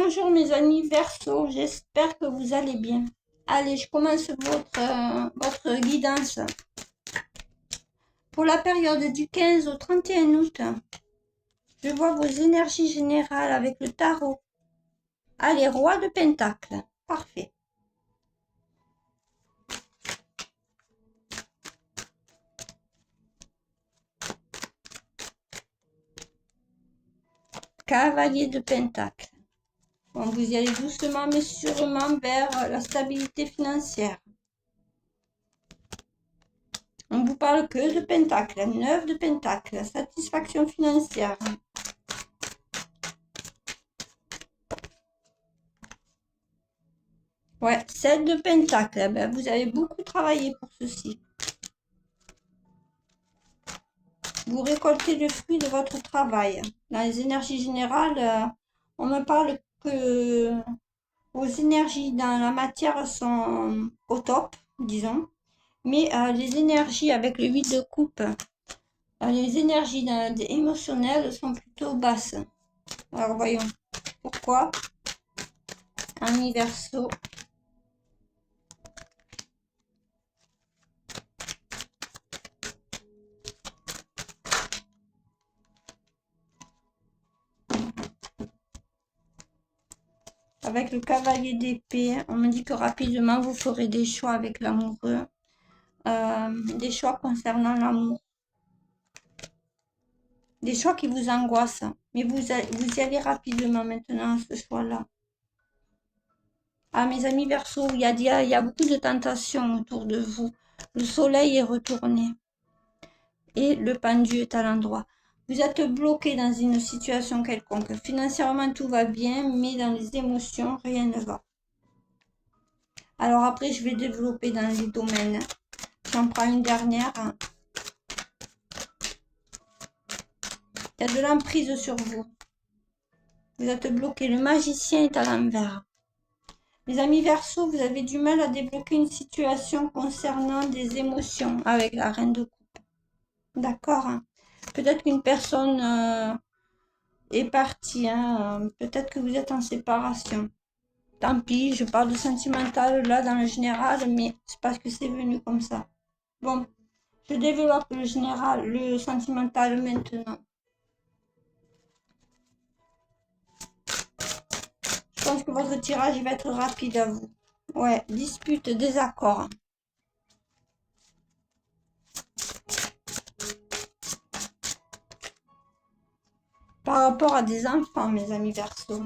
Bonjour mes amis Verseau, j'espère que vous allez bien. Allez, je commence votre guidance pour la période du 15 au 31 août. Je vois vos énergies générales avec le tarot. Allez, roi de pentacle, parfait. Cavalier de pentacle. Bon, vous y allez doucement mais sûrement vers la stabilité financière. On vous parle que de pentacle, 9 de pentacle, satisfaction financière. Ouais, 7 de pentacle, ben, vous avez beaucoup travaillé pour ceci. Vous récoltez le fruit de votre travail. Dans les énergies générales, on me parle que vos énergies dans la matière sont au top, disons. Mais les énergies avec le 8 de coupe, les énergies émotionnelles sont plutôt basses. Alors voyons pourquoi. Ami Verseau. Avec le cavalier d'épée, on me dit que rapidement vous ferez des choix avec l'amoureux. Des choix concernant l'amour. Des choix qui vous angoissent. Mais vous y allez rapidement maintenant à ce choix-là. Ah, mes amis Verseau, il y a beaucoup de tentations autour de vous. Le soleil est retourné. Et le pendu est à l'endroit. Vous êtes bloqué dans une situation quelconque. Financièrement, tout va bien, mais dans les émotions, rien ne va. Alors après, je vais développer dans les domaines. J'en prends une dernière. Il y a de l'emprise sur vous. Vous êtes bloqué. Le magicien est à l'envers. Mes amis Verseau, vous avez du mal à débloquer une situation concernant des émotions avec la reine de coupe. D'accord, hein. Peut-être qu'une personne est partie. Hein. Peut-être que vous êtes en séparation. Tant pis, je parle de sentimental là dans le général, mais c'est parce que c'est venu comme ça. Bon, je développe le général, le sentimental maintenant. Je pense que votre tirage va être rapide à vous. Ouais, dispute, désaccord. Par rapport à des enfants, mes amis Verseau.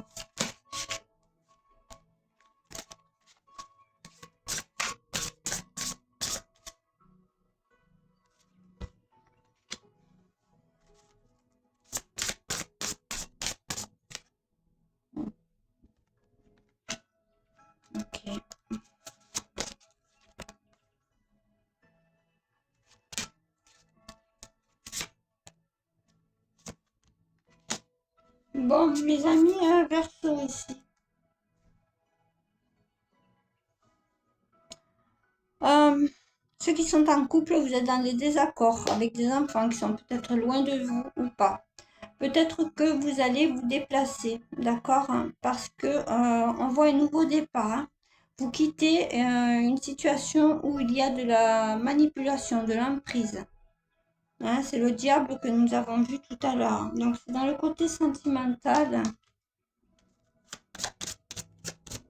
Ok. Bon, mes amis Verseau ici. Ceux qui sont en couple, vous êtes dans des désaccords avec des enfants qui sont peut-être loin de vous ou pas. Peut-être que vous allez vous déplacer, d'accord, hein, parce que on voit un nouveau départ. Hein. Vous quittez une situation où il y a de la manipulation, de l'emprise. Hein, c'est le diable que nous avons vu tout à l'heure. Donc c'est dans le côté sentimental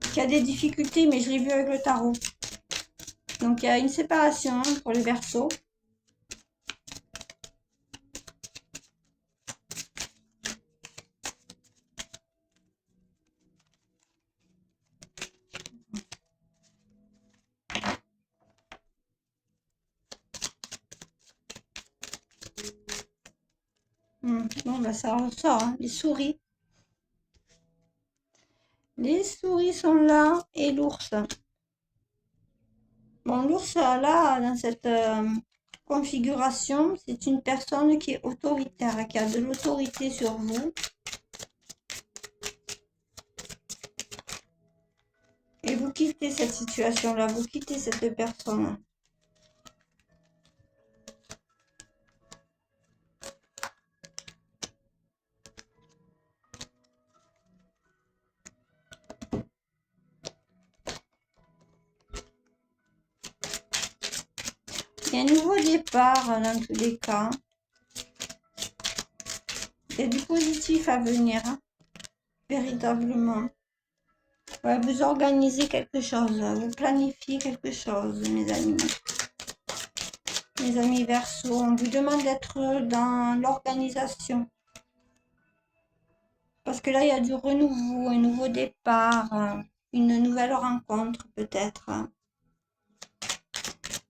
qu'il y a des difficultés, mais je l'ai vu avec le tarot. Donc il y a une séparation hein, pour les Verseaux. Bon, bah ça ressort, hein, les souris. Les souris sont là et l'ours. Bon, l'ours, là, dans cette configuration, c'est une personne qui est autoritaire, qui a de l'autorité sur vous. Et vous quittez cette situation-là, vous quittez cette personne. Il y a un nouveau départ dans tous les cas. Il y a du positif à venir, hein, véritablement. Ouais, vous organisez quelque chose, vous planifiez quelque chose, mes amis. Mes amis Verseau, on vous demande d'être dans l'organisation. Parce que là, il y a du renouveau, un nouveau départ, une nouvelle rencontre peut-être.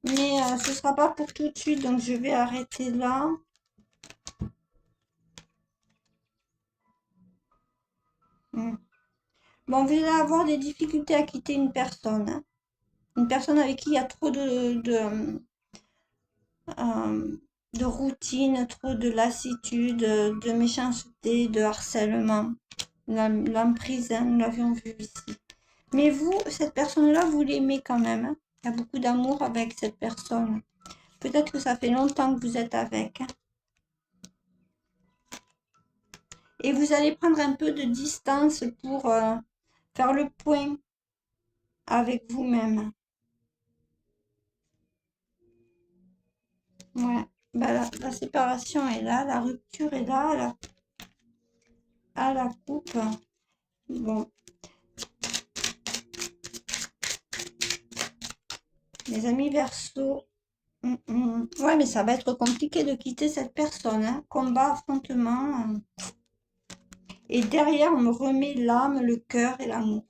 Mais ce ne sera pas pour tout de suite, donc je vais arrêter là. Bon, vous allez avoir des difficultés à quitter une personne. Hein. Une personne avec qui il y a trop de routine, trop de lassitude, de méchanceté, de harcèlement. L'emprise, hein, nous l'avions vu ici. Mais vous, cette personne-là, vous l'aimez quand même. Hein. Il y a beaucoup d'amour avec cette personne. Peut-être que ça fait longtemps que vous êtes avec. Hein. Et vous allez prendre un peu de distance pour faire le point avec vous-même. Ouais. Bah, la séparation est là, la rupture est là, la coupe. Bon. Les amis Verseau. Ouais, mais ça va être compliqué de quitter cette personne. Hein. Combat, affrontement. Et derrière, on me remet l'âme, le cœur et l'amour.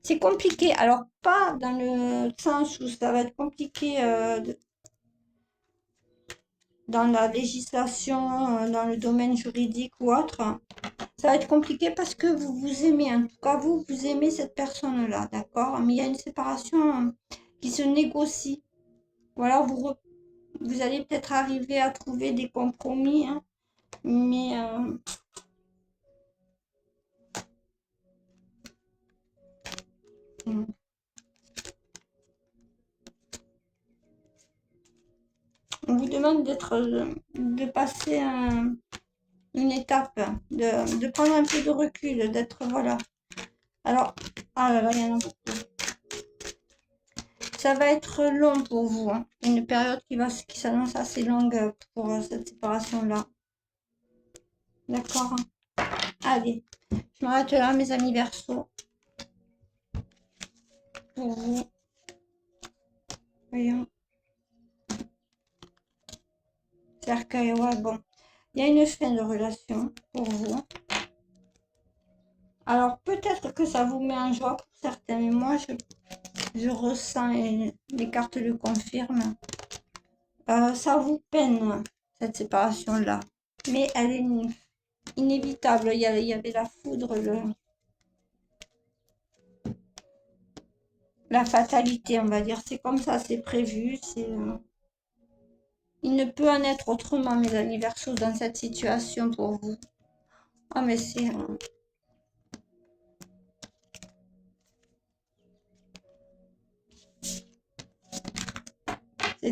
C'est compliqué. Alors, pas dans le sens où ça va être compliqué dans la législation, dans le domaine juridique ou autre. Ça va être compliqué parce que vous vous aimez. En tout cas, vous aimez cette personne-là, d'accord? Mais il y a une séparation qui se négocie. Voilà, vous allez peut-être arriver à trouver des compromis, hein, mais on vous demande de passer une étape, de prendre un peu de recul, d'être, voilà. Alors, ah là là, il y en a beaucoup. Ça va être long pour vous, hein. Une période qui s'annonce assez longue pour cette séparation-là. D'accord? Allez, je m'arrête là, mes amis Verseau. Pour vous. Voyons. Cercueil, ouais, bon. Il y a une fin de relation pour vous. Alors, peut-être que ça vous met en joie pour certains, mais moi, je ressens, et les cartes le confirment, ça vous peine, cette séparation-là. Mais elle est inévitable. Il y avait la foudre, la fatalité, on va dire. C'est comme ça, c'est prévu. Il ne peut en être autrement, mes amis Verseaux, dans cette situation pour vous. Ah, mais c'est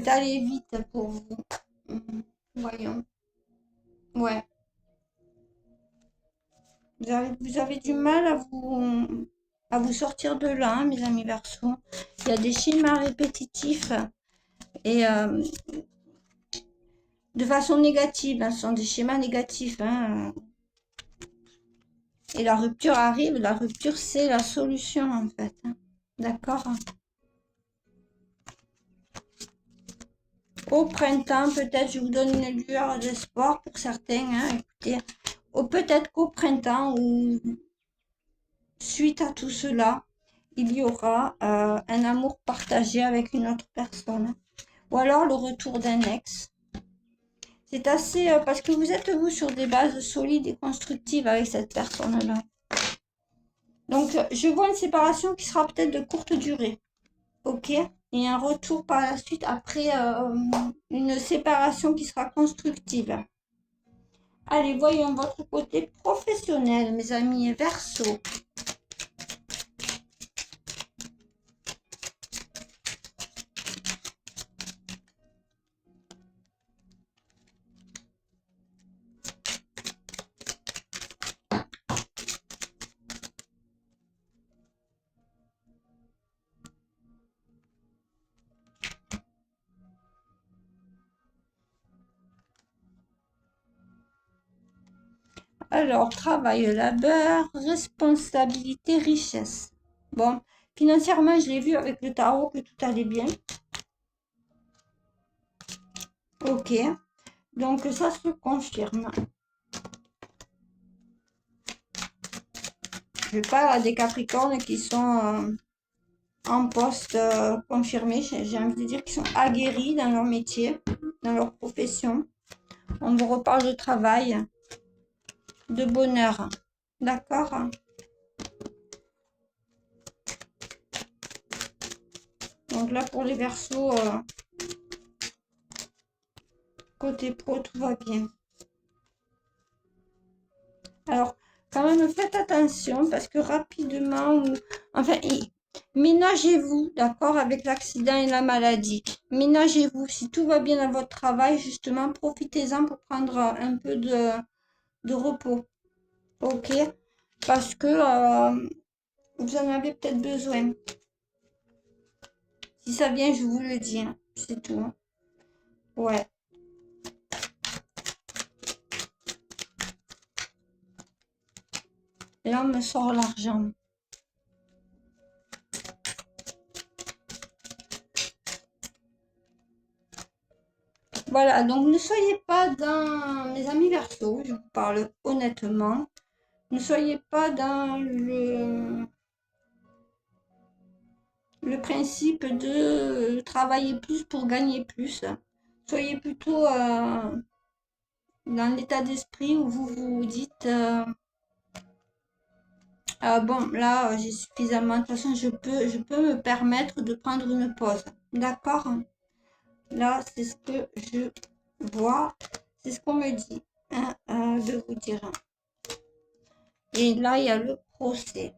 allé vite pour vous. Voyons. Ouais. Vous avez du mal à vous sortir de là, hein, mes amis Verseaux. Il y a des schémas répétitifs et de façon négative. Hein, ce sont des schémas négatifs. Hein. Et la rupture arrive. La rupture, c'est la solution, en fait. Hein. D'accord? Au printemps, peut-être, je vous donne une lueur d'espoir pour certains. Hein, écoutez, peut-être qu'au printemps ou suite à tout cela, il y aura un amour partagé avec une autre personne. Ou alors le retour d'un ex. C'est assez... parce que vous êtes, vous, sur des bases solides et constructives avec cette personne-là. Donc, je vois une séparation qui sera peut-être de courte durée. Ok? Et un retour par la suite après une séparation qui sera constructive. Allez, voyons votre côté professionnel, mes amis Verseau. Alors, travail, labeur, responsabilité, richesse. Bon, financièrement, je l'ai vu avec le tarot que tout allait bien. Ok, donc ça se confirme. Je parle à des Capricornes qui sont en poste confirmé. J'ai envie de dire qu'ils sont aguerris dans leur métier, dans leur profession. On vous reparle de travail, de bonheur. D'accord? Donc là, pour les Verseaux, côté pro, tout va bien. Alors, quand même, faites attention parce que rapidement, enfin, ménagez-vous, d'accord, avec l'accident et la maladie. Ménagez-vous. Si tout va bien dans votre travail, justement, profitez-en pour prendre un peu de repos. Ok? Parce que vous en avez peut-être besoin. Si ça vient, je vous le dis, hein, c'est tout. Hein. Ouais. Et là, on me sort l'argent. Voilà, donc ne soyez pas dans, mes amis Verseaux, je vous parle honnêtement, ne soyez pas dans le principe de travailler plus pour gagner plus. Soyez plutôt dans l'état d'esprit où vous vous dites bon, là, j'ai suffisamment, de toute façon, je peux me permettre de prendre une pause. D'accord? Là, c'est ce que je vois, c'est ce qu'on me dit hein, de vous dire. Et là, il y a le procès.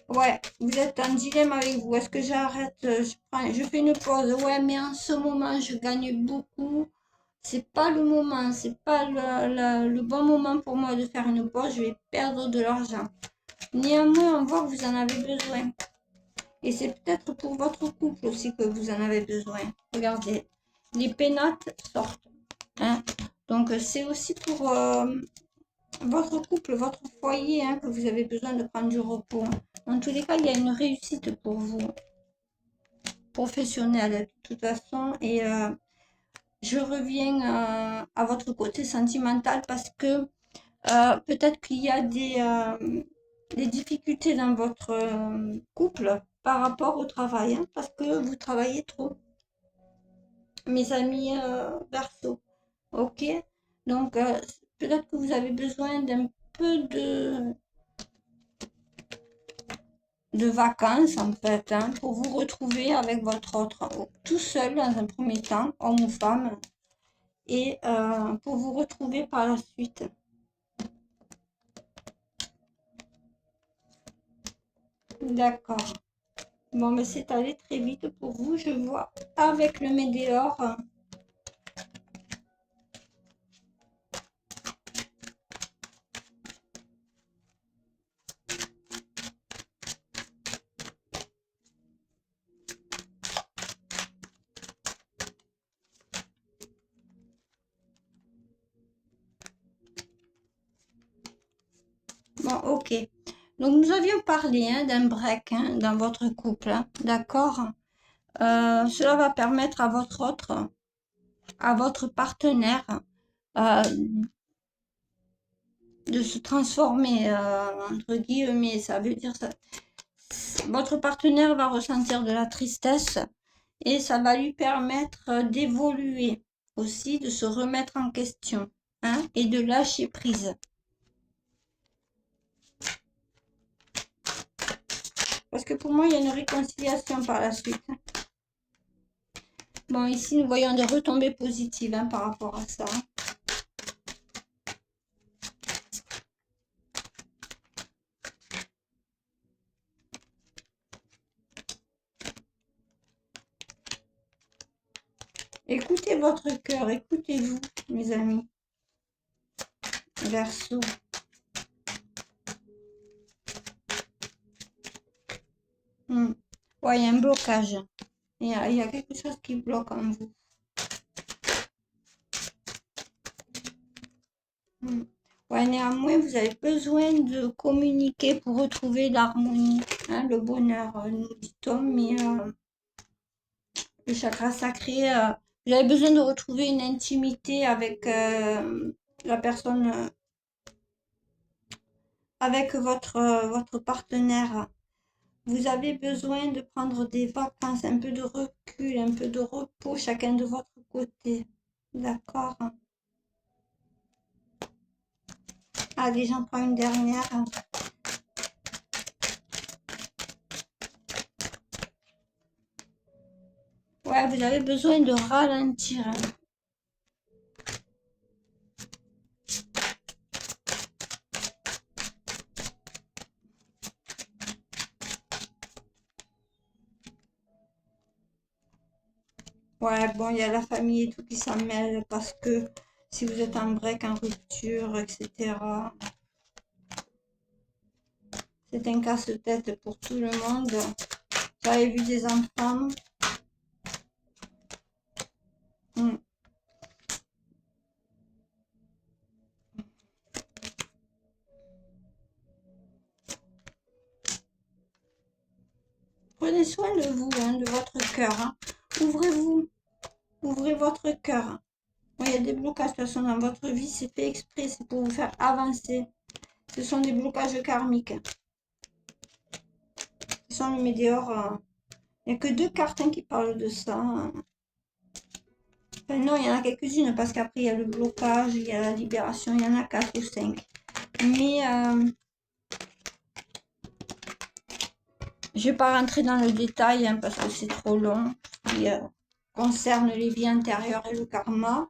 Ouais, vous êtes en dilemme avec vous. Est-ce que j'arrête, je fais une pause. Ouais, mais en ce moment, je gagne beaucoup. C'est pas le moment, c'est pas le bon moment pour moi de faire une pause. Je vais perdre de l'argent. Néanmoins, on voit que vous en avez besoin. Et c'est peut-être pour votre couple aussi que vous en avez besoin. Regardez, les pénates sortent. Hein. Donc, c'est aussi pour votre couple, votre foyer, hein, que vous avez besoin de prendre du repos. En tous les cas, il y a une réussite pour vous, professionnelle, de toute façon. Et je reviens à votre côté sentimental parce que peut-être qu'il y a des difficultés dans votre couple par rapport au travail, hein, parce que vous travaillez trop. Mes amis Verseaux, ok? Donc, peut-être que vous avez besoin d'un peu de vacances, en fait, hein, pour vous retrouver avec votre autre, tout seul dans un premier temps, homme ou femme, et pour vous retrouver par la suite. D'accord. Bon, mais c'est allé très vite pour vous, je vois, avec le Météore. Bon, ok. Donc, nous avions parlé hein, d'un break hein, dans votre couple, hein, d'accord? Cela va permettre à à votre partenaire, euh, de se transformer, entre guillemets, ça veut dire ça. Votre partenaire va ressentir de la tristesse et ça va lui permettre d'évoluer aussi, de se remettre en question hein, et de lâcher prise. Parce que pour moi, il y a une réconciliation par la suite. Bon, ici, nous voyons des retombées positives hein, par rapport à ça. Écoutez votre cœur, écoutez-vous, mes amis. Verseau. Ouais, il y a un blocage. Il y a quelque chose qui bloque en vous. Mm. Ouais, néanmoins, vous avez besoin de communiquer pour retrouver l'harmonie, hein, le bonheur, nous dit-on, mais le chakra sacré, vous avez besoin de retrouver une intimité avec la personne, avec votre partenaire. Vous avez besoin de prendre des vacances, un peu de recul, un peu de repos, chacun de votre côté. D'accord? Allez, j'en prends une dernière. Ouais, vous avez besoin de ralentir. Ouais, bon, il y a la famille et tout qui s'en mêle parce que si vous êtes en break, en rupture, etc., c'est un casse-tête pour tout le monde. Vous avez vu des enfants. Hmm. Prenez soin de vous, hein, de votre cœur. Hein. Ouvrez-vous, ouvrez votre cœur. Il y a des blocages de toute façon dans votre vie, c'est fait exprès, c'est pour vous faire avancer. Ce sont des blocages karmiques. Ce sont le météore. Il n'y a que 2 cartes hein, qui parlent de ça. Enfin, non, il y en a quelques-unes parce qu'après il y a le blocage, il y a la libération, il y en a 4 ou 5. Mais je ne vais pas rentrer dans le détail hein, parce que c'est trop long. Qui concerne les vies intérieures et le karma.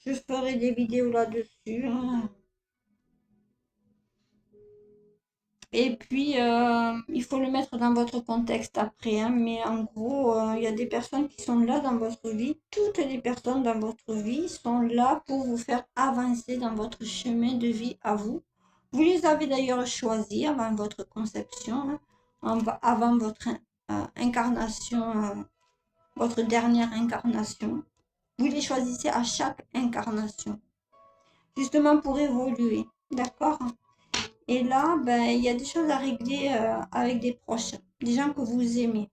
Je ferai des vidéos là-dessus. Hein. Et puis, il faut le mettre dans votre contexte après. Hein, mais en gros, il y a des personnes qui sont là dans votre vie. Toutes les personnes dans votre vie sont là pour vous faire avancer dans votre chemin de vie à vous. Vous les avez d'ailleurs choisis avant votre conception, hein, avant votre incarnation, votre dernière incarnation. Vous les choisissez à chaque incarnation, justement pour évoluer. D'accord? Et là, ben, il y a des choses à régler avec des proches, des gens que vous aimez.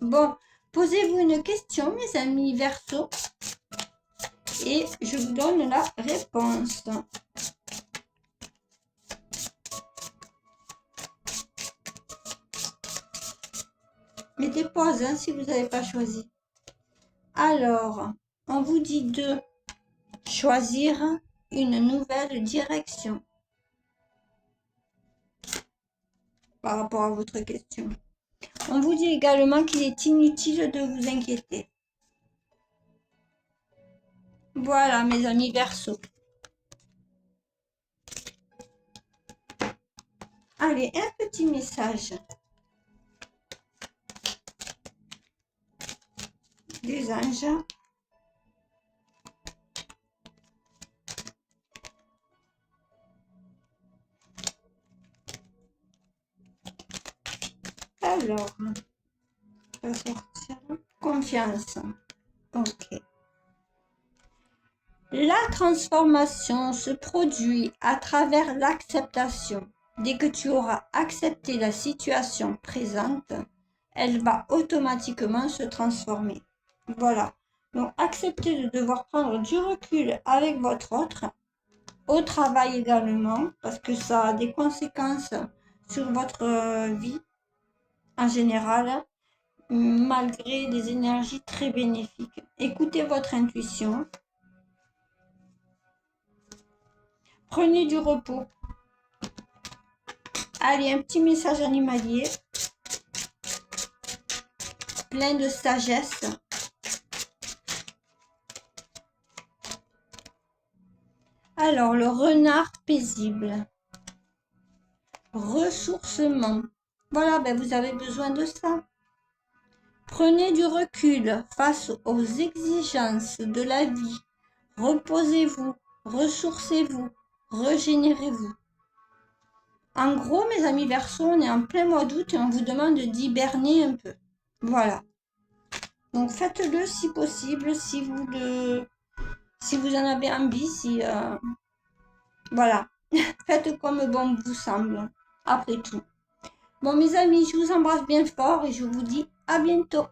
Bon, posez-vous une question, mes amis Verseau, et je vous donne la réponse. Mettez pause hein, si vous n'avez pas choisi. Alors, on vous dit de choisir une nouvelle direction par rapport à votre question. On vous dit également qu'il est inutile de vous inquiéter. Voilà, mes amis Verseau. Allez, un petit message des anges. Alors, on va sortir. Confiance. Ok. La transformation se produit à travers l'acceptation. Dès que tu auras accepté la situation présente, elle va automatiquement se transformer. Voilà. Donc, acceptez de devoir prendre du recul avec votre autre, au travail également, parce que ça a des conséquences sur votre vie en général, malgré des énergies très bénéfiques. Écoutez votre intuition. Prenez du repos. Allez, un petit message animalier. Plein de sagesse. Alors, le renard paisible. Ressourcement. Voilà, ben vous avez besoin de ça. Prenez du recul face aux exigences de la vie. Reposez-vous, ressourcez-vous, régénérez-vous. En gros, mes amis Verseau, on est en plein mois d'août et on vous demande d'hiberner un peu. Voilà. Donc faites-le si possible, si vous en avez envie, Voilà. Faites comme bon vous semble, après tout. Bon, mes amis, je vous embrasse bien fort et je vous dis à bientôt.